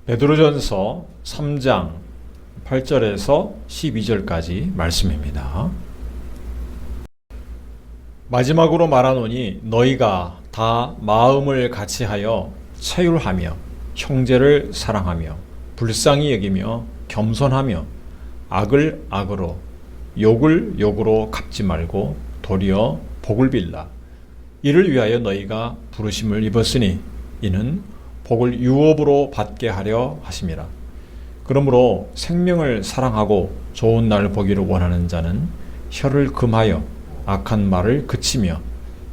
베드로전서 3장 8절에서 12절까지 말씀입니다. 마지막으로 말하노니 너희가 다 마음을 같이하여 체휼하며 형제를 사랑하며 불쌍히 여기며 겸손하며 악을 악으로 욕을 욕으로 갚지 말고 도리어 복을 빌라. 이를 위하여 너희가 부르심을 입었으니 이는 복을 유업으로 받게 하려 하심이라. 그러므로 생명을 사랑하고 좋은 날 보기를 원하는 자는 혀를 금하여 악한 말을 그치며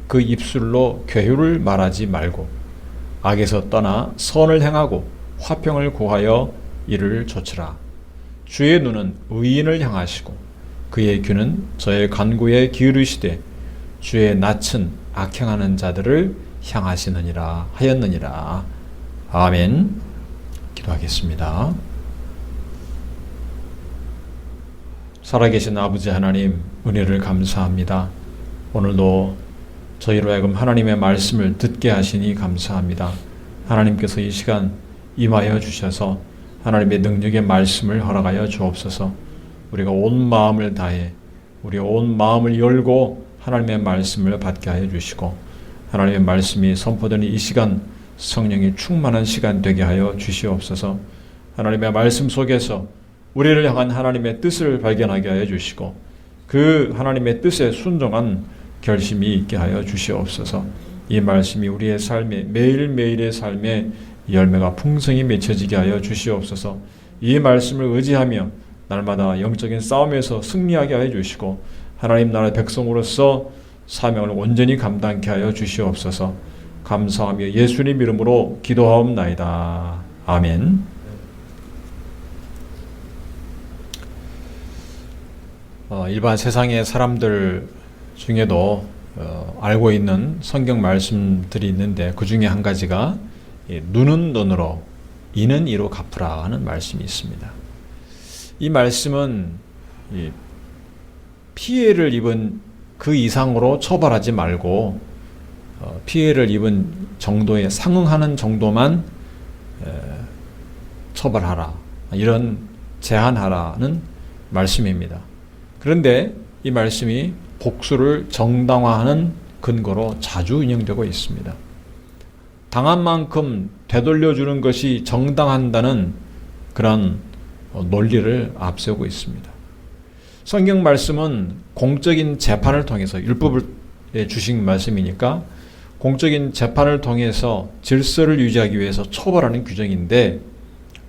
그 입술로 괴휴를 말하지 말고 악에서 떠나 선을 행하고 화평을 구하여 이를 좇으라. 주의 눈은 의인을 향하시고 그의 귀는 저의 간구에 기울이시되 주의 낯은 악행하는 자들을 향하시느니라 하였느니라. 아멘. 기도하겠습니다. 살아계신 아버지 하나님, 은혜를 감사합니다. 오늘도 저희로 하여금 하나님의 말씀을 듣게 하시니 감사합니다. 하나님께서 이 시간 임하여 주셔서 하나님의 능력의 말씀을 허락하여 주옵소서. 우리가 온 마음을 다해 우리 온 마음을 열고 하나님의 말씀을 받게 하여 주시고 하나님의 말씀이 선포되는 이 시간 성령이 충만한 시간 되게 하여 주시옵소서. 하나님의 말씀 속에서 우리를 향한 하나님의 뜻을 발견하게 하여 주시고 그 하나님의 뜻에 순종한 결심이 있게 하여 주시옵소서. 이 말씀이 우리의 삶에 매일매일의 삶에 열매가 풍성히 맺혀지게 하여 주시옵소서. 이 말씀을 의지하며 날마다 영적인 싸움에서 승리하게 하여 주시고 하나님 나라의 백성으로서 사명을 온전히 감당케 하여 주시옵소서. 감사하며 예수님 이름으로 기도하옵나이다. 아멘. 일반 세상의 사람들 중에도 알고 있는 성경 말씀들이 있는데 그 중에 한 가지가 눈은 눈으로 이는 이로 갚으라 하는 말씀이 있습니다. 이 말씀은 피해를 입은 그 이상으로 처벌하지 말고 피해를 입은 정도에 상응하는 정도만 처벌하라, 이런 제한하라는 말씀입니다. 그런데 이 말씀이 복수를 정당화하는 근거로 자주 인용되고 있습니다. 당한 만큼 되돌려주는 것이 정당한다는 그런 논리를 앞세우고 있습니다. 성경 말씀은 공적인 재판을 통해서 율법을 주신 말씀이니까 공적인 재판을 통해서 질서를 유지하기 위해서 처벌하는 규정인데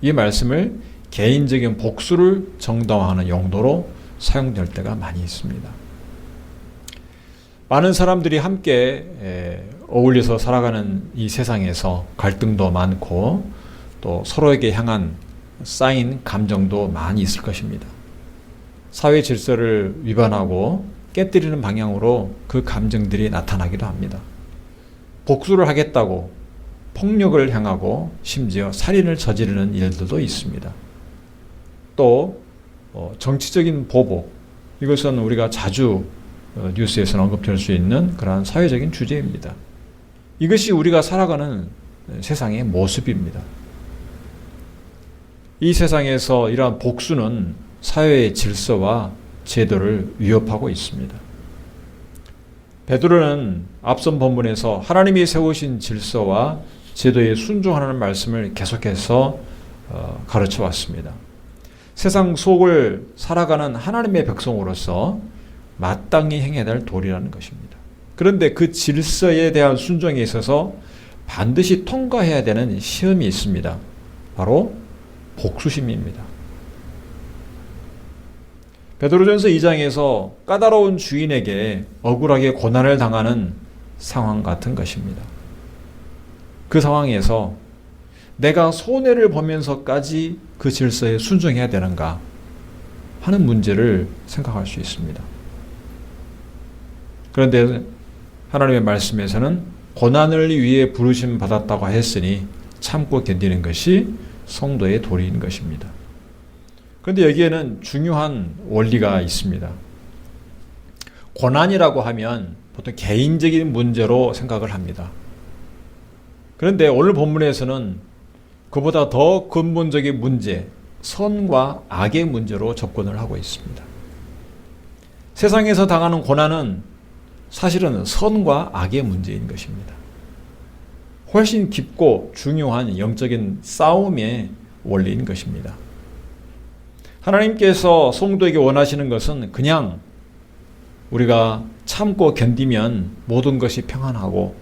이 말씀을 개인적인 복수를 정당화하는 용도로 사용될 때가 많이 있습니다. 많은 사람들이 함께 어울려서 살아가는 이 세상에서 갈등도 많고 또 서로에게 향한 쌓인 감정도 많이 있을 것입니다. 사회 질서를 위반하고 깨뜨리는 방향으로 그 감정들이 나타나기도 합니다. 복수를 하겠다고 폭력을 향하고 심지어 살인을 저지르는 일들도 있습니다. 또 정치적인 보복, 이것은 우리가 자주 뉴스에서 언급될 수 있는 그러한 사회적인 주제입니다. 이것이 우리가 살아가는 세상의 모습입니다. 이 세상에서 이러한 복수는 사회의 질서와 제도를 위협하고 있습니다. 베드로는 앞선 본문에서 하나님이 세우신 질서와 제도에 순종하는 말씀을 계속해서 가르쳐 왔습니다. 세상 속을 살아가는 하나님의 백성으로서 마땅히 행해야 될 도리라는 것입니다. 그런데 그 질서에 대한 순종에 있어서 반드시 통과해야 되는 시험이 있습니다. 바로 복수심입니다. 베드로전서 2장에서 까다로운 주인에게 억울하게 고난을 당하는 상황 같은 것입니다. 그 상황에서 내가 손해를 보면서까지 그 질서에 순종해야 되는가 하는 문제를 생각할 수 있습니다. 그런데 하나님의 말씀에서는 고난을 위해 부르심 받았다고 했으니 참고 견디는 것이 성도의 도리인 것입니다. 그런데 여기에는 중요한 원리가 있습니다. 고난이라고 하면 보통 개인적인 문제로 생각을 합니다. 그런데 오늘 본문에서는 그보다 더 근본적인 문제, 선과 악의 문제로 접근을 하고 있습니다. 세상에서 당하는 고난은 사실은 선과 악의 문제인 것입니다. 훨씬 깊고 중요한 영적인 싸움의 원리인 것입니다. 하나님께서 성도에게 원하시는 것은 그냥 우리가 참고 견디면 모든 것이 평안하고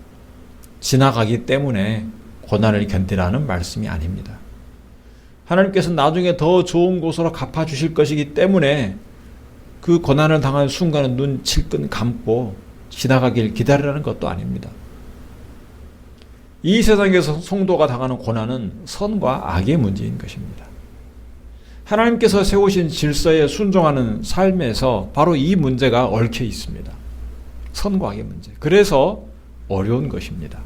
지나가기 때문에 고난을 견디라는 말씀이 아닙니다. 하나님께서 나중에 더 좋은 곳으로 갚아주실 것이기 때문에 그 고난을 당한 순간은 눈 칠끈 감고 지나가길 기다리라는 것도 아닙니다. 이 세상에서 성도가 당하는 고난은 선과 악의 문제인 것입니다. 하나님께서 세우신 질서에 순종하는 삶에서 바로 이 문제가 얽혀 있습니다. 선과 악의 문제. 그래서 어려운 것입니다.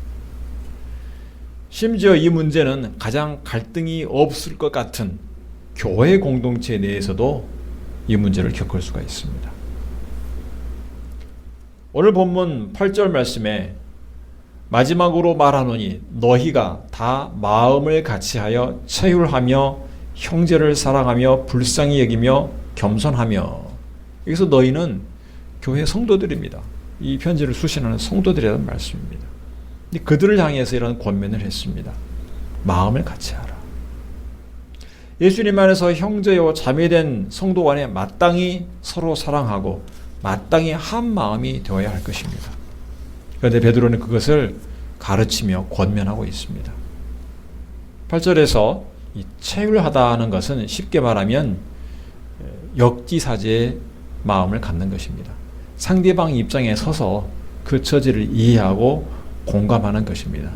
심지어 이 문제는 가장 갈등이 없을 것 같은 교회 공동체 내에서도 이 문제를 겪을 수가 있습니다. 오늘 본문 8절 말씀에 마지막으로 말하노니 너희가 다 마음을 같이하여 체휼하며 형제를 사랑하며 불쌍히 여기며 겸손하며. 여기서 너희는 교회 성도들입니다. 이 편지를 수신하는 성도들이라는 말씀입니다. 그들을 향해서 이런 권면을 했습니다. 마음을 같이하라. 예수님 안에서 형제요 자매된 성도 간에 마땅히 서로 사랑하고 마땅히 한 마음이 되어야 할 것입니다. 그런데 베드로는 그것을 가르치며 권면하고 있습니다. 8절에서 이 체휼하다는 것은 쉽게 말하면 역지사지의 마음을 갖는 것입니다. 상대방 입장에 서서 그 처지를 이해하고 공감하는 것입니다.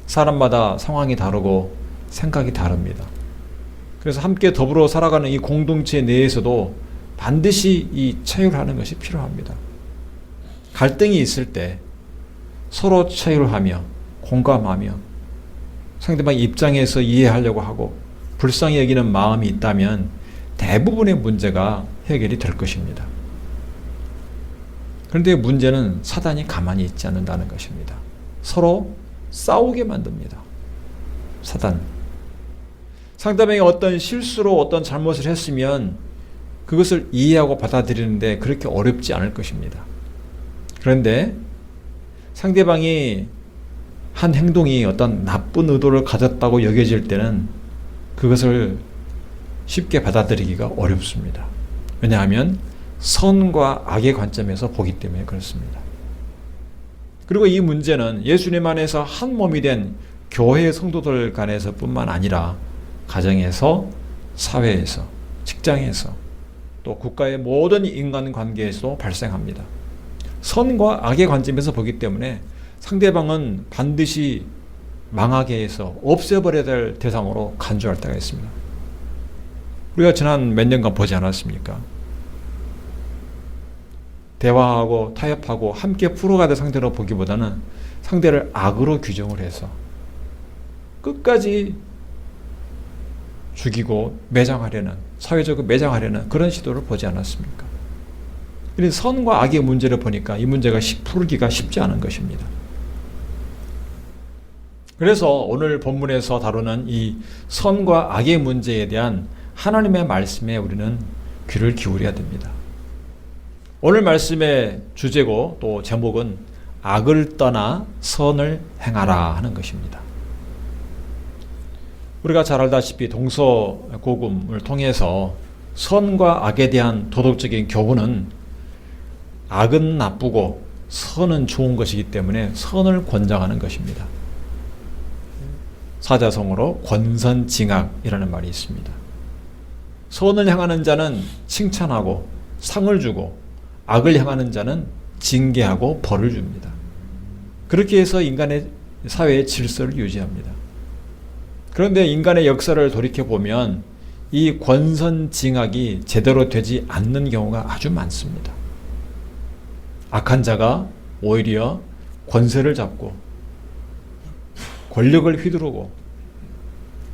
사람마다 상황이 다르고 생각이 다릅니다. 그래서 함께 더불어 살아가는 이 공동체 내에서도 반드시 이 체휼하는 것이 필요합니다. 갈등이 있을 때 서로 체휼하며 공감하며 상대방 입장에서 이해하려고 하고 불쌍히 여기는 마음이 있다면 대부분의 문제가 해결이 될 것입니다. 그런데 문제는 사단이 가만히 있지 않는다는 것입니다. 서로 싸우게 만듭니다. 사단. 상대방이 어떤 실수로 어떤 잘못을 했으면 그것을 이해하고 받아들이는데 그렇게 어렵지 않을 것입니다. 그런데 상대방이 한 행동이 어떤 나쁜 의도를 가졌다고 여겨질 때는 그것을 쉽게 받아들이기가 어렵습니다. 왜냐하면 선과 악의 관점에서 보기 때문에 그렇습니다. 그리고 이 문제는 예수님 안에서 한 몸이 된 교회 성도들 간에서 뿐만 아니라 가정에서, 사회에서, 직장에서, 또 국가의 모든 인간관계에서도 발생합니다. 선과 악의 관점에서 보기 때문에 상대방은 반드시 망하게 해서 없애버려야 될 대상으로 간주할 때가 있습니다. 우리가 지난 몇 년간 보지 않았습니까? 대화하고 타협하고 함께 풀어가야 될 상대로 보기보다는 상대를 악으로 규정을 해서 끝까지 죽이고 매장하려는, 사회적으로 매장하려는 그런 시도를 보지 않았습니까? 그래서 선과 악의 문제를 보니까 이 문제가 풀기가 쉽지 않은 것입니다. 그래서 오늘 본문에서 다루는 이 선과 악의 문제에 대한 하나님의 말씀에 우리는 귀를 기울여야 됩니다. 오늘 말씀의 주제고 또 제목은 악을 떠나 선을 행하라 하는 것입니다. 우리가 잘 알다시피 동서고금을 통해서 선과 악에 대한 도덕적인 교훈은 악은 나쁘고 선은 좋은 것이기 때문에 선을 권장하는 것입니다. 사자성어로 권선징악이라는 말이 있습니다. 선을 향하는 자는 칭찬하고 상을 주고 악을 향하는 자는 징계하고 벌을 줍니다. 그렇게 해서 인간의 사회의 질서를 유지합니다. 그런데 인간의 역사를 돌이켜보면 이 권선징악이 제대로 되지 않는 경우가 아주 많습니다. 악한 자가 오히려 권세를 잡고 권력을 휘두르고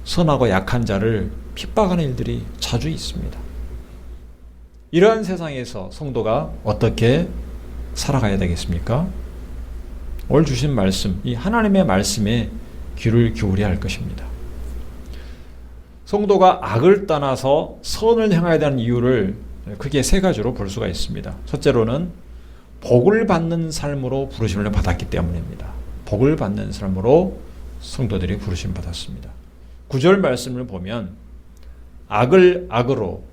선하고 약한 자를 핍박하는 일들이 자주 있습니다. 이러한 세상에서 성도가 어떻게 살아가야 되겠습니까? 오늘 주신 말씀, 이 하나님의 말씀에 귀를 기울여야 할 것입니다. 성도가 악을 떠나서 선을 행해야 되는 이유를 크게 세 가지로 볼 수가 있습니다. 첫째로는 복을 받는 삶으로 부르심을 받았기 때문입니다. 복을 받는 삶으로 성도들이 부르심 받았습니다. 9절 말씀을 보면 악을 악으로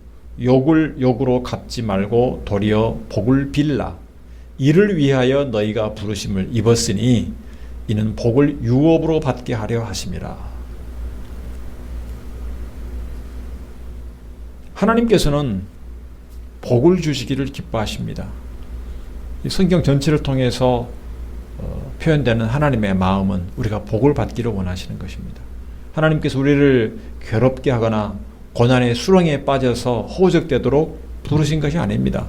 욕을 욕으로 갚지 말고 도리어 복을 빌라. 이를 위하여 너희가 부르심을 입었으니 이는 복을 유업으로 받게 하려 하심이라. 하나님께서는 복을 주시기를 기뻐하십니다. 이 성경 전체를 통해서 표현되는 하나님의 마음은 우리가 복을 받기를 원하시는 것입니다. 하나님께서 우리를 괴롭게 하거나 고난의 수렁에 빠져서 호적되도록 부르신 것이 아닙니다.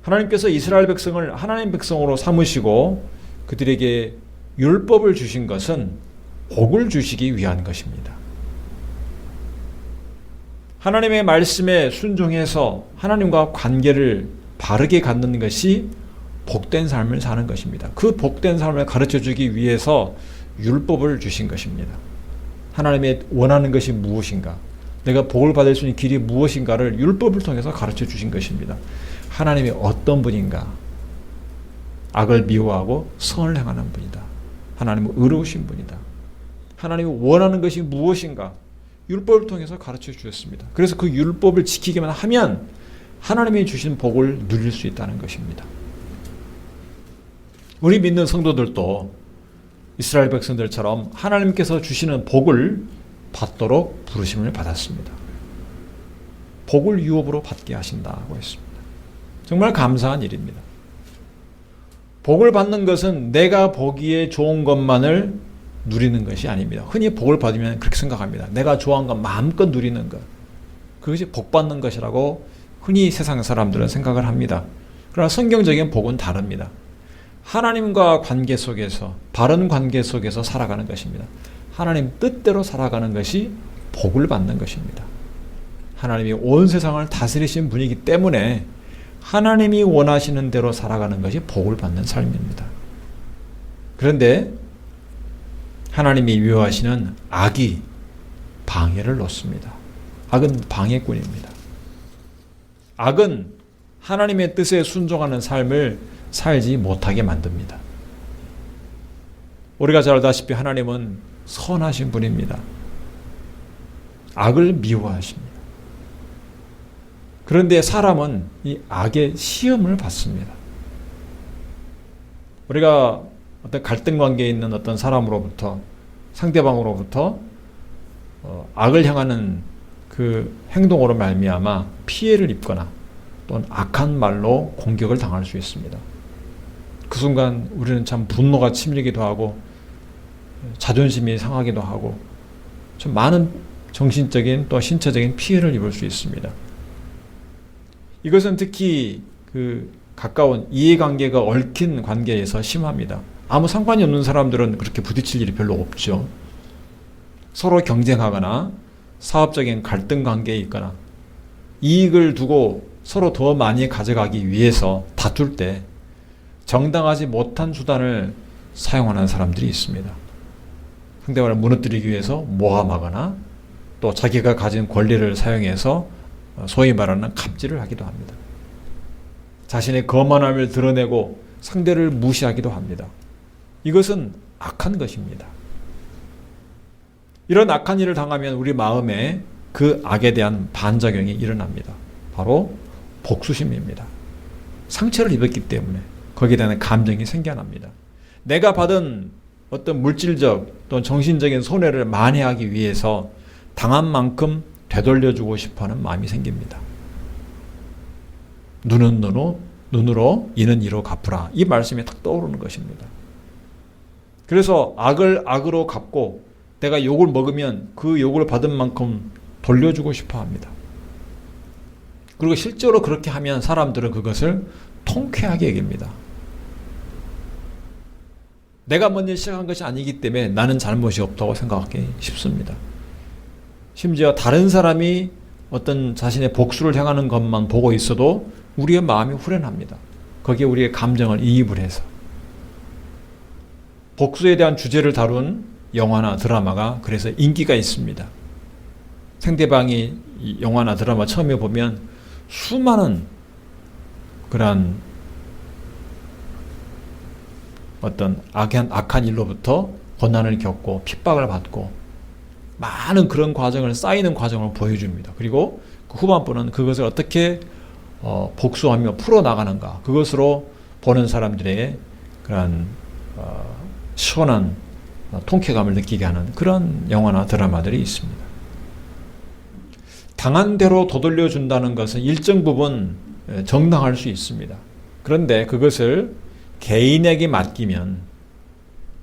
하나님께서 이스라엘 백성을 하나님 백성으로 삼으시고 그들에게 율법을 주신 것은 복을 주시기 위한 것입니다. 하나님의 말씀에 순종해서 하나님과 관계를 바르게 갖는 것이 복된 삶을 사는 것입니다. 그 복된 삶을 가르쳐주기 위해서 율법을 주신 것입니다. 하나님의 원하는 것이 무엇인가, 내가 복을 받을 수 있는 길이 무엇인가를 율법을 통해서 가르쳐 주신 것입니다. 하나님이 어떤 분인가, 악을 미워하고 선을 행하는 분이다. 하나님은 의로우신 분이다. 하나님이 원하는 것이 무엇인가, 율법을 통해서 가르쳐 주셨습니다. 그래서 그 율법을 지키기만 하면 하나님이 주신 복을 누릴 수 있다는 것입니다. 우리 믿는 성도들도 이스라엘 백성들처럼 하나님께서 주시는 복을 받도록 부르심을 받았습니다. 복을 유업으로 받게 하신다고 했습니다. 정말 감사한 일입니다. 복을 받는 것은 내가 보기에 좋은 것만을 누리는 것이 아닙니다. 흔히 복을 받으면 그렇게 생각합니다. 내가 좋아하는 것 마음껏 누리는 것, 그것이 복 받는 것이라고 흔히 세상 사람들은 생각을 합니다. 그러나 성경적인 복은 다릅니다. 하나님과 관계 속에서, 바른 관계 속에서 살아가는 것입니다. 하나님 뜻대로 살아가는 것이 복을 받는 것입니다. 하나님이 온 세상을 다스리신 분이기 때문에 하나님이 원하시는 대로 살아가는 것이 복을 받는 삶입니다. 그런데 하나님이 미워하시는 악이 방해를 놓습니다. 악은 방해꾼입니다. 악은 하나님의 뜻에 순종하는 삶을 살지 못하게 만듭니다. 우리가 잘 알다시피 하나님은 선하신 분입니다. 악을 미워하십니다. 그런데 사람은 이 악의 시험을 받습니다. 우리가 어떤 갈등 관계에 있는 어떤 사람으로부터, 상대방으로부터 악을 향하는 그 행동으로 말미암아 피해를 입거나 또는 악한 말로 공격을 당할 수 있습니다. 그 순간 우리는 참 분노가 치밀기도 하고 자존심이 상하기도 하고 좀 많은 정신적인 또 신체적인 피해를 입을 수 있습니다. 이것은 특히 그 가까운 이해관계가 얽힌 관계에서 심합니다. 아무 상관이 없는 사람들은 그렇게 부딪힐 일이 별로 없죠. 서로 경쟁하거나 사업적인 갈등 관계에 있거나 이익을 두고 서로 더 많이 가져가기 위해서 다툴 때 정당하지 못한 수단을 사용하는 사람들이 있습니다. 상대방을 무너뜨리기 위해서 모함하거나 또 자기가 가진 권리를 사용해서 소위 말하는 갑질을 하기도 합니다. 자신의 거만함을 드러내고 상대를 무시하기도 합니다. 이것은 악한 것입니다. 이런 악한 일을 당하면 우리 마음에 그 악에 대한 반작용이 일어납니다. 바로 복수심입니다. 상처를 입었기 때문에 거기에 대한 감정이 생겨납니다. 내가 받은 어떤 물질적 또는 정신적인 손해를 만회하기 위해서 당한 만큼 되돌려주고 싶어하는 마음이 생깁니다. 눈은 눈으로 이는 이로 갚으라. 이 말씀이 딱 떠오르는 것입니다. 그래서 악을 악으로 갚고 내가 욕을 먹으면 그 욕을 받은 만큼 돌려주고 싶어 합니다. 그리고 실제로 그렇게 하면 사람들은 그것을 통쾌하게 여깁니다. 내가 먼저 시작한 것이 아니기 때문에 나는 잘못이 없다고 생각하기 쉽습니다. 심지어 다른 사람이 어떤 자신의 복수를 향하는 것만 보고 있어도 우리의 마음이 후련합니다. 거기에 우리의 감정을 이입을 해서. 복수에 대한 주제를 다룬 영화나 드라마가 그래서 인기가 있습니다. 상대방이 이 영화나 드라마 처음에 보면 수많은 그러한 어떤 악한 일로부터 고난을 겪고 핍박을 받고 많은 그런 과정을 쌓이는 과정을 보여줍니다. 그리고 그 후반부는 그것을 어떻게 복수하며 풀어나가는가, 그것으로 보는 사람들의 그런 시원한 통쾌감을 느끼게 하는 그런 영화나 드라마들이 있습니다. 당한 대로 되돌려 준다는 것은 일정 부분 정당할 수 있습니다. 그런데 그것을 개인에게 맡기면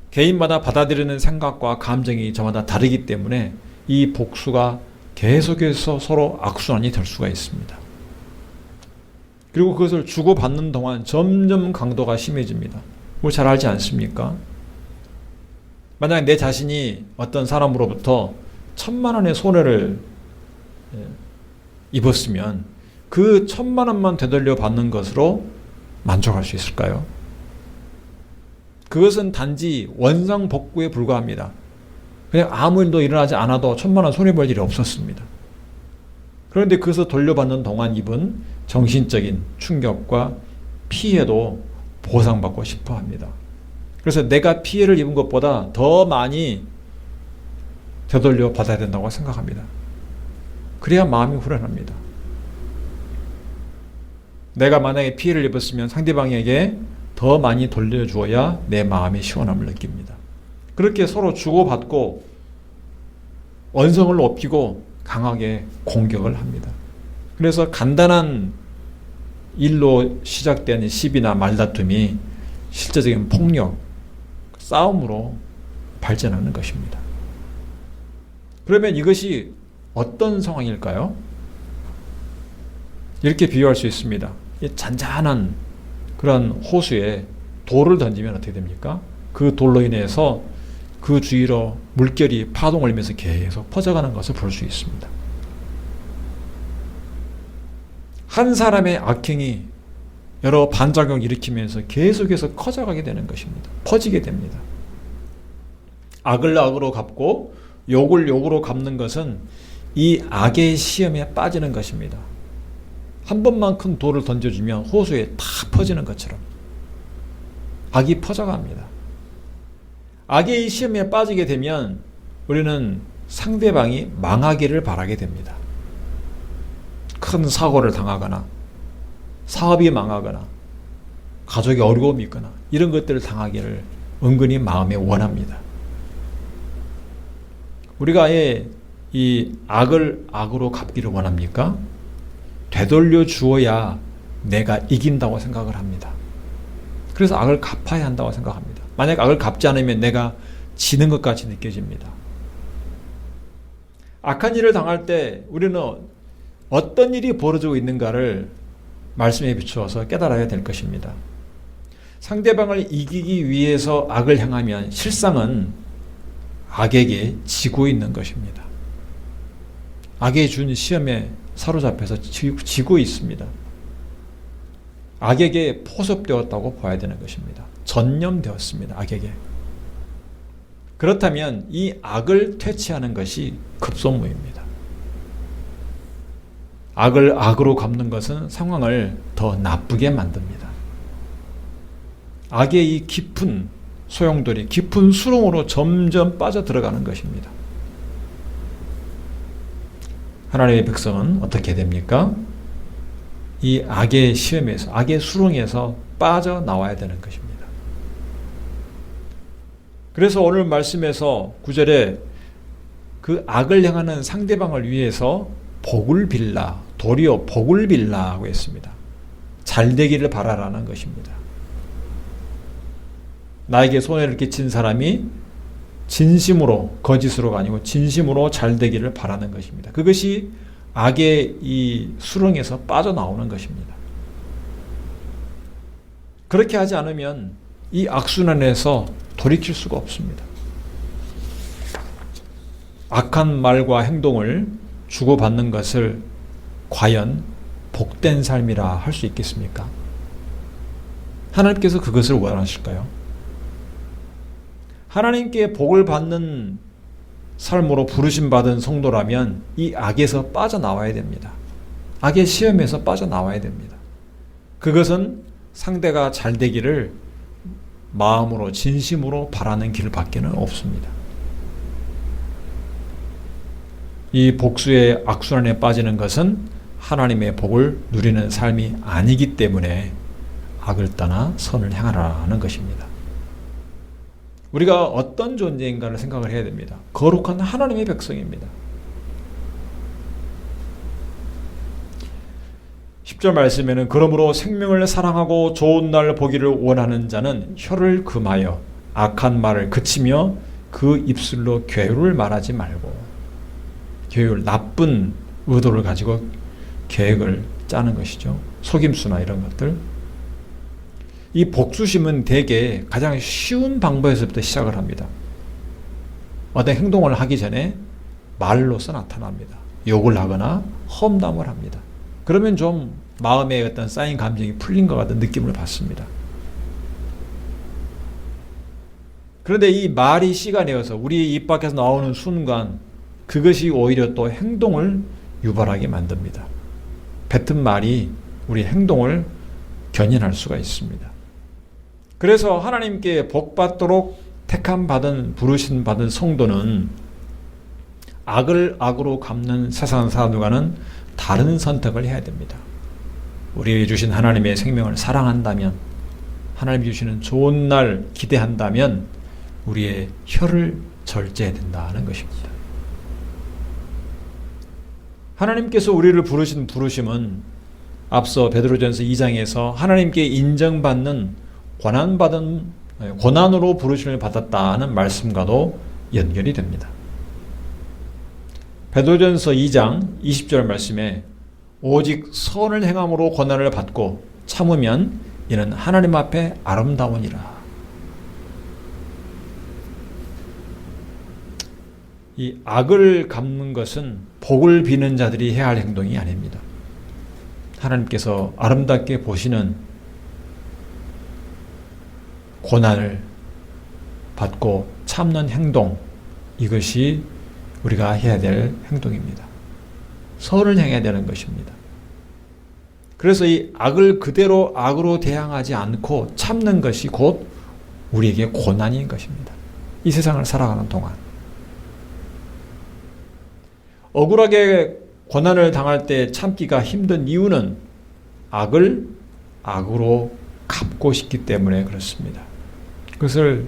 개인마다 받아들이는 생각과 감정이 저마다 다르기 때문에 이 복수가 계속해서 서로 악순환이 될 수가 있습니다. 그리고 그것을 주고받는 동안 점점 강도가 심해집니다. 그걸 잘 알지 않습니까? 만약 내 자신이 어떤 사람으로부터 1,000만 원의 손해를 입었으면 그 1,000만 원만 되돌려 받는 것으로 만족할 수 있을까요? 그것은 단지 원상복구에 불과합니다. 그냥 아무 일도 일어나지 않아도 1,000만 원 손해볼 일이 없었습니다. 그런데 그것을 돌려받는 동안 입은 정신적인 충격과 피해도 보상받고 싶어 합니다. 그래서 내가 피해를 입은 것보다 더 많이 되돌려 받아야 된다고 생각합니다. 그래야 마음이 후련합니다. 내가 만약에 피해를 입었으면 상대방에게 더 많이 돌려주어야 내 마음의 시원함을 느낍니다. 그렇게 서로 주고받고 언성을 높이고 강하게 공격을 합니다. 그래서 간단한 일로 시작된 시비나 말다툼이 실제적인 폭력, 싸움으로 발전하는 것입니다. 그러면 이것이 어떤 상황일까요? 이렇게 비유할 수 있습니다. 이 잔잔한 그런 호수에 돌을 던지면 어떻게 됩니까? 그 돌로 인해서 그 주위로 물결이 파동을 일면서 계속 퍼져가는 것을 볼 수 있습니다. 한 사람의 악행이 여러 반작용을 일으키면서 계속해서 커져가게 되는 것입니다. 퍼지게 됩니다. 악을 악으로 갚고 욕을 욕으로 갚는 것은 이 악의 시험에 빠지는 것입니다. 한 번만 큰 돌을 던져주면 호수에 다 퍼지는 것처럼 악이 퍼져갑니다. 악의 시험에 빠지게 되면 우리는 상대방이 망하기를 바라게 됩니다. 큰 사고를 당하거나 사업이 망하거나 가족이 어려움이 있거나 이런 것들을 당하기를 은근히 마음에 원합니다. 우리가 아예 이 악을 악으로 갚기를 원합니까? 되돌려 주어야 내가 이긴다고 생각을 합니다. 그래서 악을 갚아야 한다고 생각합니다. 만약 악을 갚지 않으면 내가 지는 것 같이 느껴집니다. 악한 일을 당할 때 우리는 어떤 일이 벌어지고 있는가를 말씀에 비추어서 깨달아야 될 것입니다. 상대방을 이기기 위해서 악을 행하면 실상은 악에게 지고 있는 것입니다. 악에 준 시험에 사로잡혀서 지고 있습니다. 악에게 포섭되었다고 봐야 되는 것입니다. 전념되었습니다. 악에게. 그렇다면 이 악을 퇴치하는 것이 급선무입니다. 악을 악으로 갚는 것은 상황을 더 나쁘게 만듭니다. 악의 이 깊은 소용돌이, 깊은 수렁으로 점점 빠져들어가는 것입니다. 하나님의 백성은 어떻게 됩니까? 이 악의 시험에서, 악의 수렁에서 빠져나와야 되는 것입니다. 그래서 오늘 말씀에서 9절에 그 악을 행하는 상대방을 위해서 복을 빌라, 도리어 복을 빌라 하고 했습니다. 잘 되기를 바라라는 것입니다. 나에게 손해를 끼친 사람이 진심으로, 거짓으로가 아니고 진심으로 잘 되기를 바라는 것입니다. 그것이 악의 이 수렁에서 빠져나오는 것입니다. 그렇게 하지 않으면 이 악순환에서 돌이킬 수가 없습니다. 악한 말과 행동을 주고받는 것을 과연 복된 삶이라 할 수 있겠습니까? 하나님께서 그것을 원하실까요? 하나님께 복을 받는 삶으로 부르심받은 성도라면 이 악에서 빠져나와야 됩니다. 악의 시험에서 빠져나와야 됩니다. 그것은 상대가 잘 되기를 마음으로 진심으로 바라는 길밖에는 없습니다. 이 복수의 악순환에 빠지는 것은 하나님의 복을 누리는 삶이 아니기 때문에 악을 떠나 선을 향하라는 것입니다. 우리가 어떤 존재인가를 생각을 해야 됩니다. 거룩한 하나님의 백성입니다. 10절 말씀에는 그러므로 생명을 사랑하고 좋은 날 보기를 원하는 자는 혀를 금하여 악한 말을 그치며 그 입술로 괴율을 말하지 말고, 괴율, 나쁜 의도를 가지고 계획을 짜는 것이죠. 속임수나 이런 것들. 이 복수심은 대개 가장 쉬운 방법에서부터 시작을 합니다. 어떤 행동을 하기 전에 말로서 나타납니다. 욕을 하거나 험담을 합니다. 그러면 좀 마음에 어떤 쌓인 감정이 풀린 것 같은 느낌을 받습니다. 그런데 이 말이 씨가 되어서 우리 입 밖에서 나오는 순간 그것이 오히려 또 행동을 유발하게 만듭니다. 뱉은 말이 우리 행동을 견인할 수가 있습니다. 그래서 하나님께 복받도록 택함받은 부르심 받은 성도는 악을 악으로 갚는 세상 사람들과는 다른 선택을 해야 됩니다. 우리에게 주신 하나님의 생명을 사랑한다면, 하나님이 주시는 좋은 날 기대한다면 우리의 혀를 절제해야 된다는 것입니다. 하나님께서 우리를 부르신 부르심은 앞서 베드로전서 2장에서 하나님께 인정받는 고난으로 부르심을 받았다는 말씀과도 연결이 됩니다. 베드로전서 2장 20절 말씀에 오직 선을 행함으로 고난을 받고 참으면 이는 하나님 앞에 아름다우니라. 이 악을 갚는 것은 복을 비는 자들이 해야 할 행동이 아닙니다. 하나님께서 아름답게 보시는 고난을 받고 참는 행동, 이것이 우리가 해야 될 행동입니다. 선을 행해야 되는 것입니다. 그래서 이 악을 그대로 악으로 대항하지 않고 참는 것이 곧 우리에게 고난인 것입니다. 이 세상을 살아가는 동안 억울하게 고난을 당할 때 참기가 힘든 이유는 악을 악으로 갚고 싶기 때문에 그렇습니다. 그것을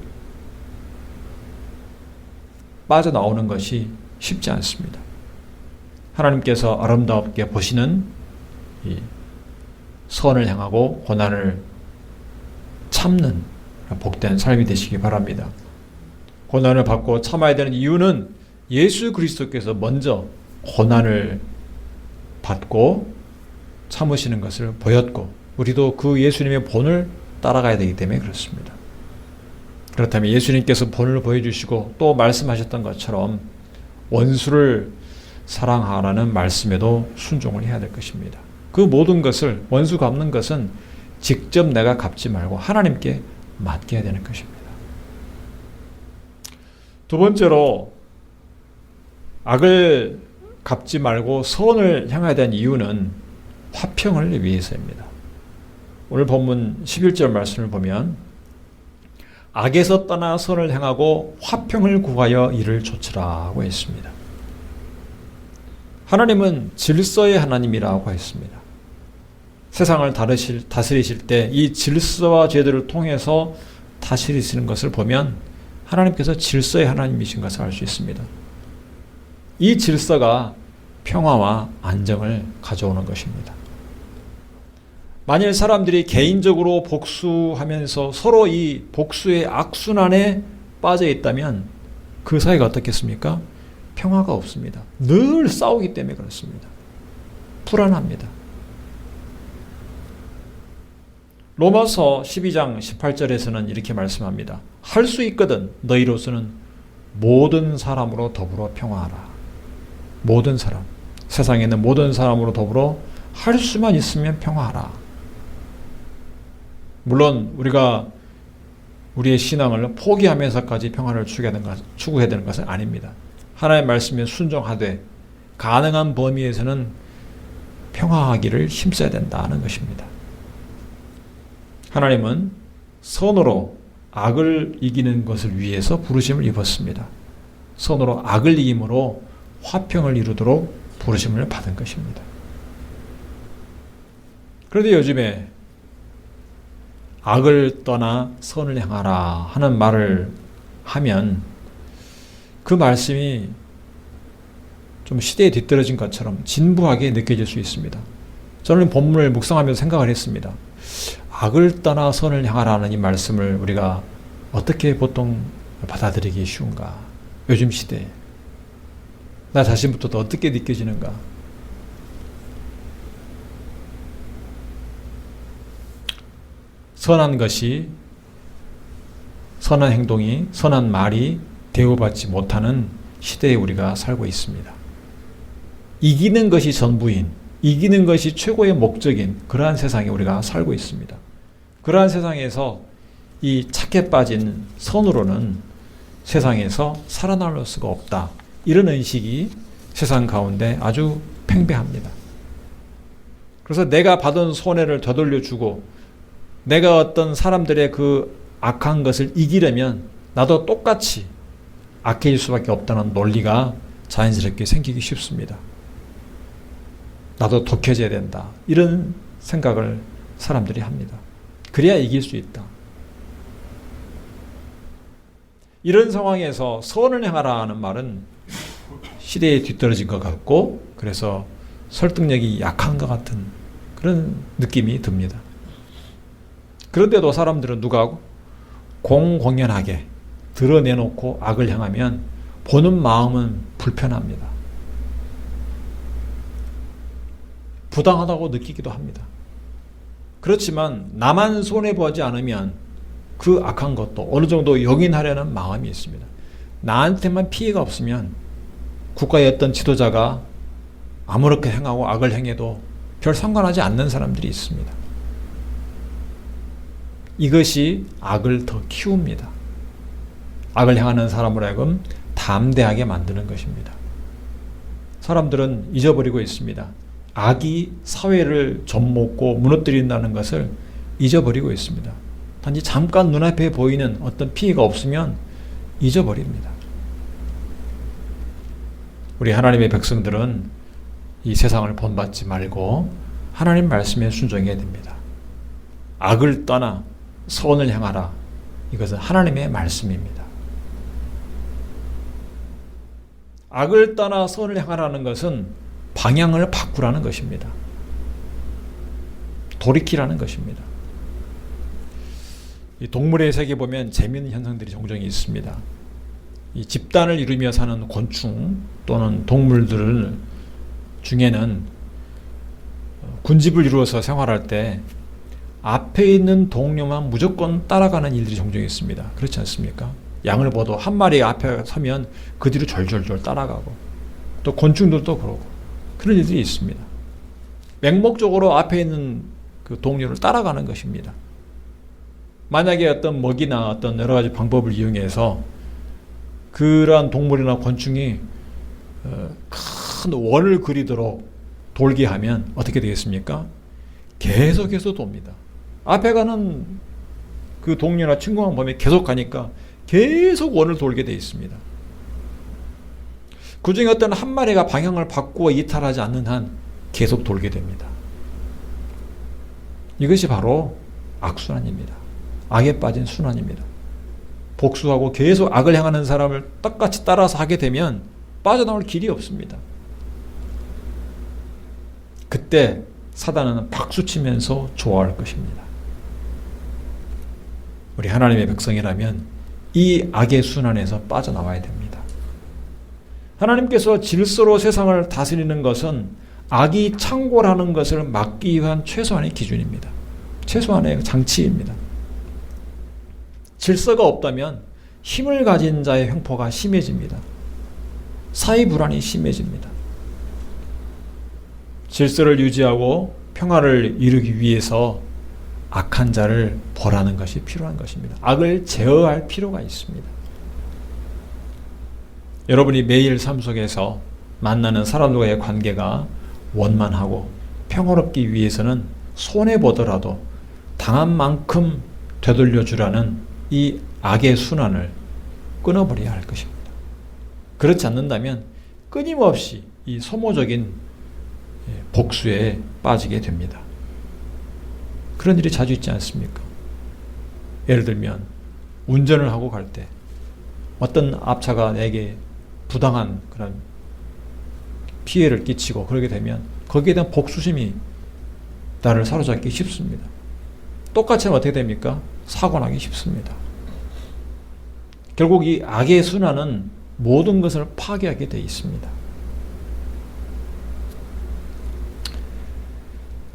빠져나오는 것이 쉽지 않습니다. 하나님께서 아름답게 보시는 이 선을 향하고 고난을 참는 복된 삶이 되시기 바랍니다. 고난을 받고 참아야 되는 이유는 예수 그리스도께서 먼저 고난을 받고 참으시는 것을 보였고 우리도 그 예수님의 본을 따라가야 되기 때문에 그렇습니다. 그렇다면 예수님께서 본을 보여주시고 또 말씀하셨던 것처럼 원수를 사랑하라는 말씀에도 순종을 해야 될 것입니다. 그 모든 것을, 원수 갚는 것은 직접 내가 갚지 말고 하나님께 맡겨야 되는 것입니다. 두 번째로 악을 갚지 말고 선을 향해야 되는 이유는 화평을 위해서입니다. 오늘 본문 11절 말씀을 보면 악에서 떠나 선을 행하고 화평을 구하여 이를 좇으라고 했습니다. 하나님은 질서의 하나님이라고 했습니다. 세상을 다스리실 때 이 질서와 제도를 통해서 다스리시는 것을 보면 하나님께서 질서의 하나님이신 것을 알 수 있습니다. 이 질서가 평화와 안정을 가져오는 것입니다. 만일 사람들이 개인적으로 복수하면서 서로 이 복수의 악순환에 빠져 있다면 그 사이가 어떻겠습니까? 평화가 없습니다. 늘 싸우기 때문에 그렇습니다. 불안합니다. 로마서 12장 18절에서는 이렇게 말씀합니다. 할 수 있거든 너희로서는 모든 사람으로 더불어 평화하라. 모든 사람, 세상에 있는 모든 사람으로 더불어 할 수만 있으면 평화하라. 물론 우리가 우리의 신앙을 포기하면서까지 평화를 추구해야 되는 것은 아닙니다. 하나님의 말씀에 순종하되 가능한 범위에서는 평화하기를 힘써야 된다는 것입니다. 하나님은 선으로 악을 이기는 것을 위해서 부르심을 입었습니다. 선으로 악을 이김으로 화평을 이루도록 부르심을 받은 것입니다. 그런데 요즘에 악을 떠나 선을 향하라 하는 말을 하면 그 말씀이 좀 시대에 뒤떨어진 것처럼 진부하게 느껴질 수 있습니다. 저는 본문을 묵상하면서 생각을 했습니다. 악을 떠나 선을 향하라는 이 말씀을 우리가 어떻게 보통 받아들이기 쉬운가? 요즘 시대에 나 자신부터도 어떻게 느껴지는가? 선한 것이, 선한 행동이, 선한 말이 대우받지 못하는 시대에 우리가 살고 있습니다. 이기는 것이 전부인, 이기는 것이 최고의 목적인 그러한 세상에 우리가 살고 있습니다. 그러한 세상에서 이 착해 빠진 선으로는 세상에서 살아남을 수가 없다. 이런 의식이 세상 가운데 아주 팽배합니다. 그래서 내가 받은 손해를 되돌려주고 내가 어떤 사람들의 그 악한 것을 이기려면 나도 똑같이 악해질 수밖에 없다는 논리가 자연스럽게 생기기 쉽습니다. 나도 독해져야 된다. 이런 생각을 사람들이 합니다. 그래야 이길 수 있다. 이런 상황에서 선을 행하라 하는 말은 시대에 뒤떨어진 것 같고 그래서 설득력이 약한 것 같은 그런 느낌이 듭니다. 그런데도 사람들은 누가 하고 공공연하게 드러내놓고 악을 향하면 보는 마음은 불편합니다. 부당하다고 느끼기도 합니다. 그렇지만 나만 손해보지 않으면 그 악한 것도 어느 정도 용인하려는 마음이 있습니다. 나한테만 피해가 없으면 국가의 어떤 지도자가 아무렇게 행하고 악을 행해도 별 상관하지 않는 사람들이 있습니다. 이것이 악을 더 키웁니다. 악을 향하는 사람으로 하여금 담대하게 만드는 것입니다. 사람들은 잊어버리고 있습니다. 악이 사회를 접먹고 무너뜨린다는 것을 잊어버리고 있습니다. 단지 잠깐 눈앞에 보이는 어떤 피해가 없으면 잊어버립니다. 우리 하나님의 백성들은 이 세상을 본받지 말고 하나님 말씀에 순종해야 됩니다. 악을 떠나 선을 향하라. 이것은 하나님의 말씀입니다. 악을 떠나 선을 향하라는 것은 방향을 바꾸라는 것입니다. 돌이키라는 것입니다. 이 동물의 세계 보면 재미있는 현상들이 종종 있습니다. 이 집단을 이루며 사는 곤충 또는 동물들 중에는 군집을 이루어서 생활할 때 앞에 있는 동료만 무조건 따라가는 일들이 종종 있습니다. 그렇지 않습니까? 양을 봐도 한 마리가 앞에 서면 그 뒤로 졸졸졸 따라가고 또 곤충들도 그러고 그런 일들이 있습니다. 맹목적으로 앞에 있는 그 동료를 따라가는 것입니다. 만약에 어떤 먹이나 어떤 여러 가지 방법을 이용해서 그러한 동물이나 곤충이 큰 원을 그리도록 돌게 하면 어떻게 되겠습니까? 계속해서 돕니다. 앞에 가는 그 동료나 친구만 보면 계속 가니까 계속 원을 돌게 되어 있습니다. 그 중에 어떤 한 마리가 방향을 바꾸어 이탈하지 않는 한 계속 돌게 됩니다. 이것이 바로 악순환입니다. 악에 빠진 순환입니다. 복수하고 계속 악을 향하는 사람을 똑같이 따라서 하게 되면 빠져나올 길이 없습니다. 그때 사단은 박수치면서 좋아할 것입니다. 우리 하나님의 백성이라면 이 악의 순환에서 빠져나와야 됩니다. 하나님께서 질서로 세상을 다스리는 것은 악이 창궐하는 것을 막기 위한 최소한의 기준입니다. 최소한의 장치입니다. 질서가 없다면 힘을 가진 자의 횡포가 심해집니다. 사회 불안이 심해집니다. 질서를 유지하고 평화를 이루기 위해서 악한 자를 벌하는 것이 필요한 것입니다. 악을 제어할 필요가 있습니다. 여러분이 매일 삶 속에서 만나는 사람들과의 관계가 원만하고 평화롭기 위해서는 손해보더라도 당한 만큼 되돌려주라는 이 악의 순환을 끊어버려야 할 것입니다. 그렇지 않는다면 끊임없이 이 소모적인 복수에 빠지게 됩니다. 그런 일이 자주 있지 않습니까? 예를 들면 운전을 하고 갈 때 어떤 앞차가 내게 부당한 그런 피해를 끼치고 그러게 되면 거기에 대한 복수심이 나를 사로잡기 쉽습니다. 똑같이 하면 어떻게 됩니까? 사고 나기 쉽습니다. 결국 이 악의 순환은 모든 것을 파괴하게 되어 있습니다.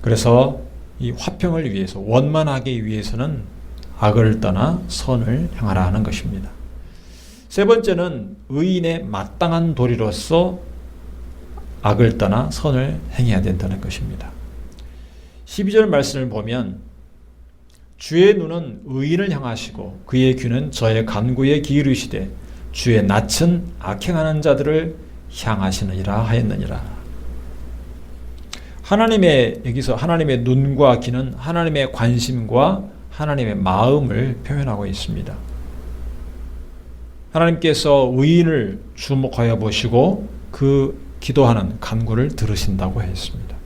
그래서 이 화평을 위해서, 원만하기 위해서는 악을 떠나 선을 향하라 하는 것입니다. 세 번째는 의인의 마땅한 도리로서 악을 떠나 선을 행해야 된다는 것입니다. 12절 말씀을 보면 주의 눈은 의인을 향하시고 그의 귀는 저의 간구에 기울이시되 주의 낯은 악행하는 자들을 향하시느니라 하였느니라. 여기서 하나님의 눈과 귀는 하나님의 관심과 하나님의 마음을 표현하고 있습니다. 하나님께서 의인을 주목하여 보시고 그 기도하는 간구를 들으신다고 했습니다.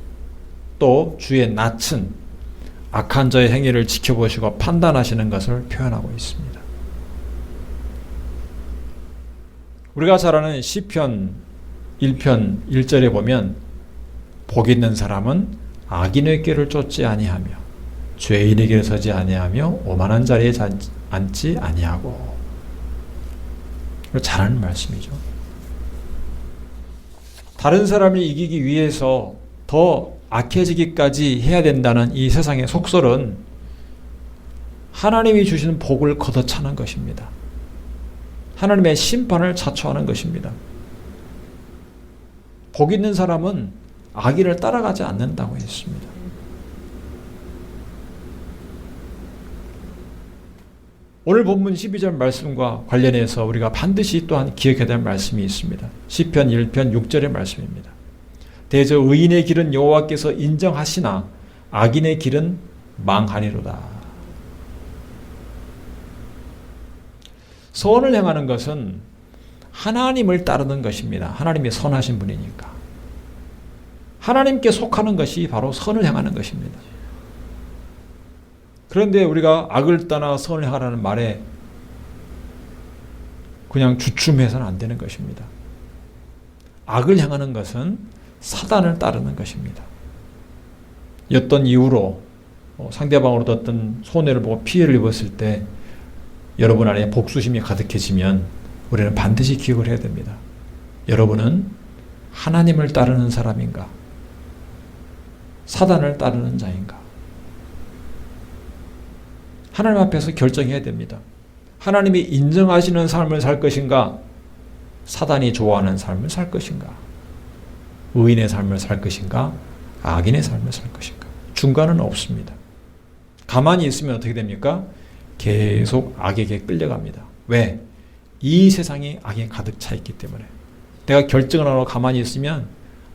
또 주의 낯은 악한 자의 행위를 지켜보시고 판단하시는 것을 표현하고 있습니다. 우리가 잘 아는 시편 1편 1절에 보면 복 있는 사람은 악인의 길을 쫓지 아니하며 죄인의 길에 서지 아니하며 오만한 자리에 앉지 아니하고. 잘 아는 말씀이죠. 다른 사람을 이기기 위해서 더 악해지기까지 해야 된다는 이 세상의 속설은 하나님이 주시는 복을 걷어차는 것입니다. 하나님의 심판을 자초하는 것입니다. 복 있는 사람은 악인을 따라가지 않는다고 했습니다. 오늘 본문 12절 말씀과 관련해서 우리가 반드시 또한 기억해야 될 말씀이 있습니다. 시편 1편 6절의 말씀입니다. 대저 의인의 길은 여호와께서 인정하시나 악인의 길은 망하니로다. 선을 행하는 것은 하나님을 따르는 것입니다. 하나님이 선하신 분이니까. 하나님께 속하는 것이 바로 선을 행하는 것입니다. 그런데 우리가 악을 떠나 선을 행하라는 말에 그냥 주춤해서는 안 되는 것입니다. 악을 행하는 것은 사단을 따르는 것입니다. 어떤 이유로 상대방으로부터 어떤 손해를 보고 피해를 입었을 때 여러분 안에 복수심이 가득해지면 우리는 반드시 기억을 해야 됩니다. 여러분은 하나님을 따르는 사람인가? 사단을 따르는 자인가? 하나님 앞에서 결정해야 됩니다. 하나님이 인정하시는 삶을 살 것인가? 사단이 좋아하는 삶을 살 것인가? 의인의 삶을 살 것인가? 악인의 삶을 살 것인가? 중간은 없습니다. 가만히 있으면 어떻게 됩니까? 계속 악에게 끌려갑니다. 왜? 이 세상이 악에 가득 차 있기 때문에. 내가 결정을 하고 가만히 있으면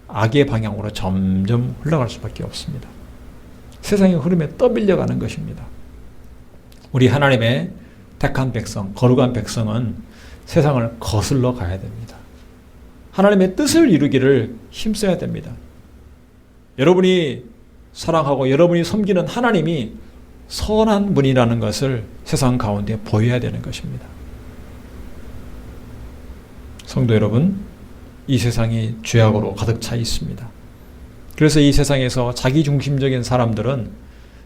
악의 방향으로 점점 흘러갈 수밖에 없습니다. 세상의 흐름에 떠밀려가는 것입니다. 우리 하나님의 택한 백성, 거룩한 백성은 세상을 거슬러 가야 됩니다. 하나님의 뜻을 이루기를 힘써야 됩니다. 여러분이 사랑하고 여러분이 섬기는 하나님이 선한 분이라는 것을 세상 가운데 보여야 되는 것입니다. 성도 여러분, 이 세상이 죄악으로 가득 차 있습니다. 그래서 이 세상에서 자기중심적인 사람들은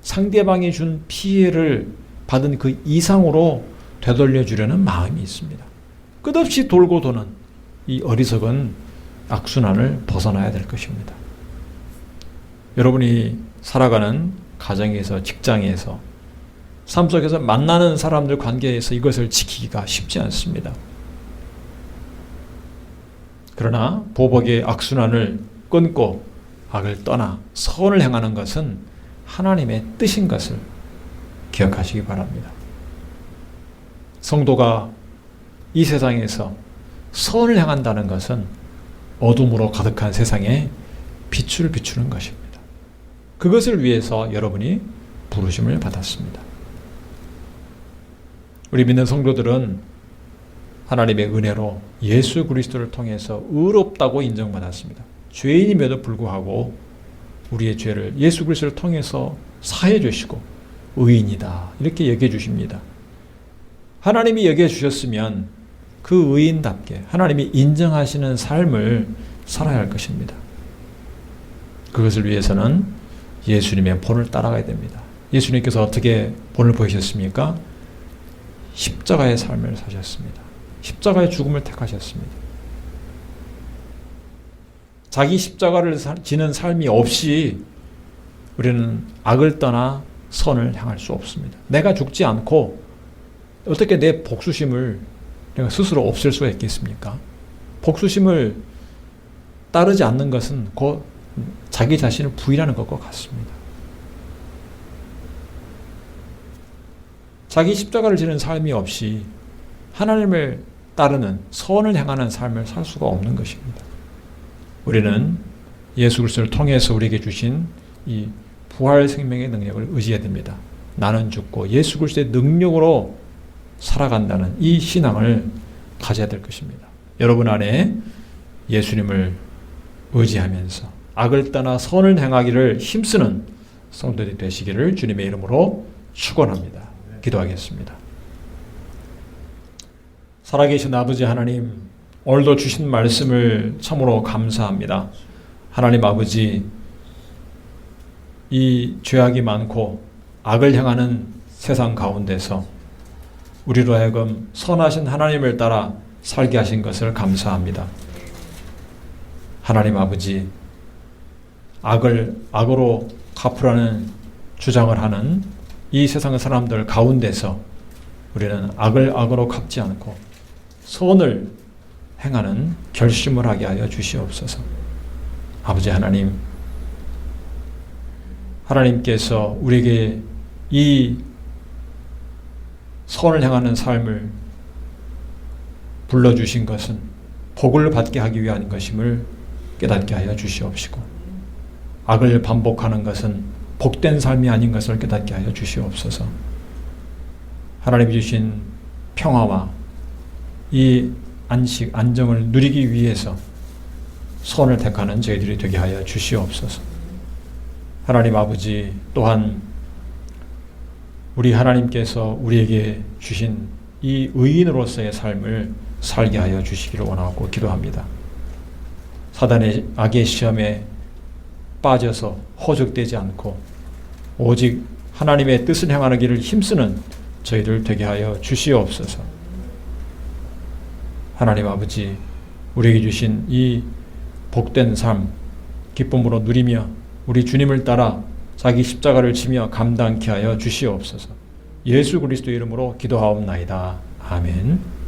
상대방이 준 피해를 받은 그 이상으로 되돌려주려는 마음이 있습니다. 끝없이 돌고 도는 이 어리석은 악순환을 벗어나야 될 것입니다. 여러분이 살아가는 가정에서, 직장에서, 삶 속에서 만나는 사람들 관계에서 이것을 지키기가 쉽지 않습니다. 그러나 보복의 악순환을 끊고 악을 떠나 선을 행하는 것은 하나님의 뜻인 것을 기억하시기 바랍니다. 성도가 이 세상에서 선을 행한다는 것은 어둠으로 가득한 세상에 빛을 비추는 것입니다. 그것을 위해서 여러분이 부르심을 받았습니다. 우리 믿는 성도들은 하나님의 은혜로 예수 그리스도를 통해서 의롭다고 인정받았습니다. 죄인임에도 불구하고 우리의 죄를 예수 그리스도를 통해서 사해 주시고 의인이다 이렇게 여겨 주십니다. 하나님이 여겨 주셨으면 그 의인답게 하나님이 인정하시는 삶을 살아야 할 것입니다. 그것을 위해서는 예수님의 본을 따라가야 됩니다. 예수님께서 어떻게 본을 보이셨습니까? 십자가의 삶을 사셨습니다. 십자가의 죽음을 택하셨습니다. 자기 십자가를 지는 삶이 없이 우리는 악을 떠나 선을 향할 수 없습니다. 내가 죽지 않고 어떻게 내 복수심을 내가 스스로 없앨 수가 있겠습니까? 복수심을 따르지 않는 것은 곧 자기 자신을 부인하는 것과 같습니다. 자기 십자가를 지는 삶이 없이 하나님을 따르는 선을 향하는 삶을 살 수가 없는 것입니다. 우리는 예수 그리스도를 통해서 우리에게 주신 이 부활 생명의 능력을 의지해야 됩니다. 나는 죽고 예수 그리스도의 능력으로 살아간다는 이 신앙을 가져야 될 것입니다. 여러분 안에 예수님을 의지하면서 악을 떠나 선을 행하기를 힘쓰는 성도들이 되시기를 주님의 이름으로 축원합니다. 기도하겠습니다. 살아계신 아버지 하나님, 오늘도 주신 말씀을 참으로 감사합니다. 하나님 아버지, 이 죄악이 많고 악을 향하는 세상 가운데서 우리로 하여금 선하신 하나님을 따라 살게 하신 것을 감사합니다. 하나님 아버지, 악을 악으로 갚으라는 주장을 하는 이 세상 사람들 가운데서 우리는 악을 악으로 갚지 않고 선을 행하는 결심을 하게 하여 주시옵소서. 아버지 하나님, 하나님께서 우리에게 이 선을 행하는 삶을 불러주신 것은 복을 받게 하기 위한 것임을 깨닫게 하여 주시옵시고, 악을 반복하는 것은 복된 삶이 아닌 것을 깨닫게 하여 주시옵소서. 하나님이 주신 평화와 이 안식, 안정을 누리기 위해서 선을 택하는 저희들이 되게 하여 주시옵소서. 하나님 아버지, 또한 우리 하나님께서 우리에게 주신 이 의인으로서의 삶을 살게 하여 주시기를 원하고 기도합니다. 사단의 악의 시험에 빠져서 허죽되지 않고 오직 하나님의 뜻을 행하는 길을 힘쓰는 저희들 되게 하여 주시옵소서. 하나님 아버지, 우리에게 주신 이 복된 삶 기쁨으로 누리며 우리 주님을 따라 자기 십자가를 지며 감당케 하여 주시옵소서. 예수 그리스도 이름으로 기도하옵나이다. 아멘.